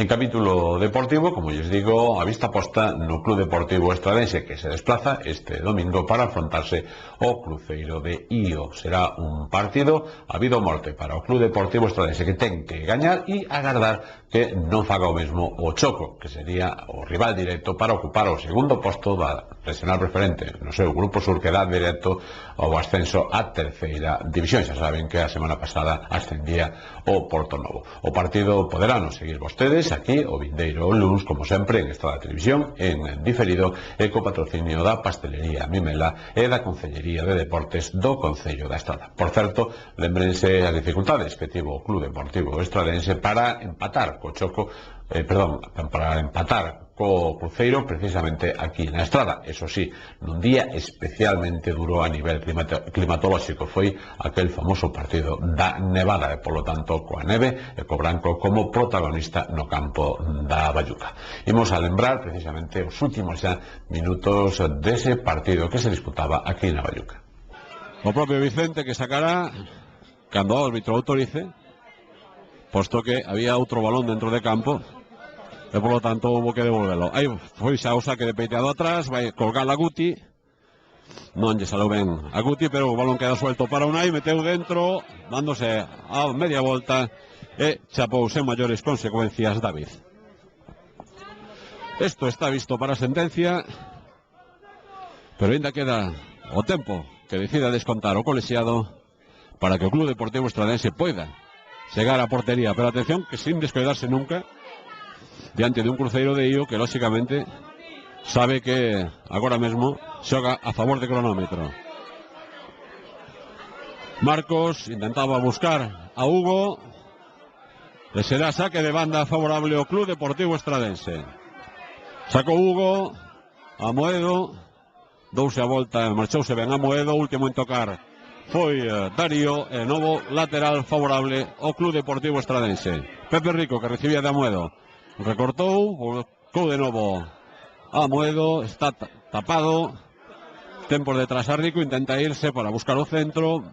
En capítulo deportivo, como lles digo, a vista posta no Club Deportivo Estradense, que se desplaza este domingo para afrontarse ao Cruceiro de Ío. Será un partido a vida ou morte para o Club Deportivo Estradense, que ten que gañar e agardar que non faga o mesmo o Choco, que sería o rival directo para ocupar o segundo posto da regional preferente no seu Grupo Sur, que dá directo ao ascenso á terceira división. Xa saben que a semana pasada ascendía o Portonovo. O partido poderán seguir vostedes aquí o vindeiro luns, como sempre, en Estrada Televisión, en diferido, e co patrocinio da Pastelería Mimela e da Concellería de Deportes do Concello da Estrada. Por certo, lembrense as dificultades que tivo o Club Deportivo Estradense para empatar co Choco, para empatar co Cruceiro precisamente aquí na Estrada. Eso sí, nun día especialmente duro a nivel climatolóxico. Foi aquel famoso partido da nevada e, polo tanto, coa neve e co branco como protagonista no campo da Bayuca. Imos a lembrar precisamente os últimos xa minutos dese partido que se disputaba aquí na Bayuca. O propio Vicente que sacará cando o árbitro autorice, posto que había outro balón dentro de campo e polo tanto houve que devolverlo. Aí foi xa o saque de peiteado atrás, vai colgar a Guti, non lle salou ben a Guti, pero o balón queda suelto para Unai, meteu dentro, dándose a media volta e chapou sen maiores consecuencias David. Isto está visto para sentencia, pero ainda queda o tempo que decida descontar o colexiado para que o Club Deportivo Estradense poida chegar á portería, pero atención que sin descuidarse nunca diante de un Cruceiro de Ío que lóxicamente sabe que agora mesmo xoga a favor de cronómetro. Marcos intentaba buscar a Hugo e será saque de banda favorable ao Club Deportivo Estradense. Sacou Hugo, Amoedo, douse a volta, marchouse ben Amoedo, último en tocar foi Darío, e novo lateral favorable ao Club Deportivo Estradense. Pepe Rico, que recibía de Amoedo, recortou, buscou de novo Amoedo, está tapado, ten por detrás a Rico, intenta irse para buscar o centro,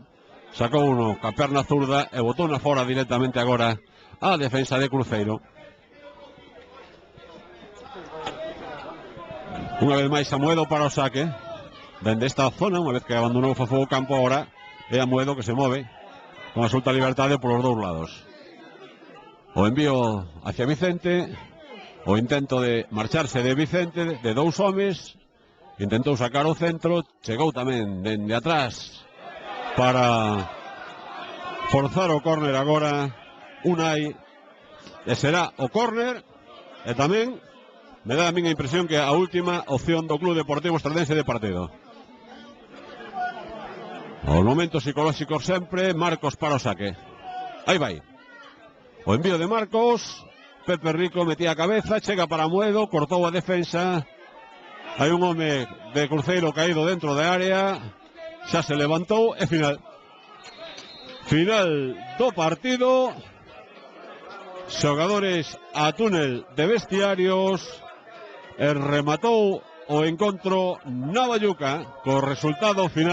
sacou uno ca perna zurda e botou na fora directamente agora a defensa de Cruceiro. Unha vez máis Amoedo para o saque dende esta zona, unha vez que abandonou o Fafo campo, agora é Amoedo que se move con absoluta liberdade polos dous lados. O envío hacia Vicente, o intento de marcharse de Vicente, de dous homes, intentou sacar o centro, chegou tamén dende atrás para forzar o córner agora Unai, e será o córner, e tamén me dá a minha impresión que a última opción do Club Deportivo Estradense de partido. Os momentos psicolóxicos sempre, Marcos para o saque. Aí vai. O envío de Marcos, Pepe Rico metía a cabeza, chega para Amoedo, cortou a defensa. Hai un home de Cruceiro caído dentro de área, xa se levantou e final. Final do partido. Xogadores a túnel de vestiarios e rematou o encontro na Bayuca co resultado final.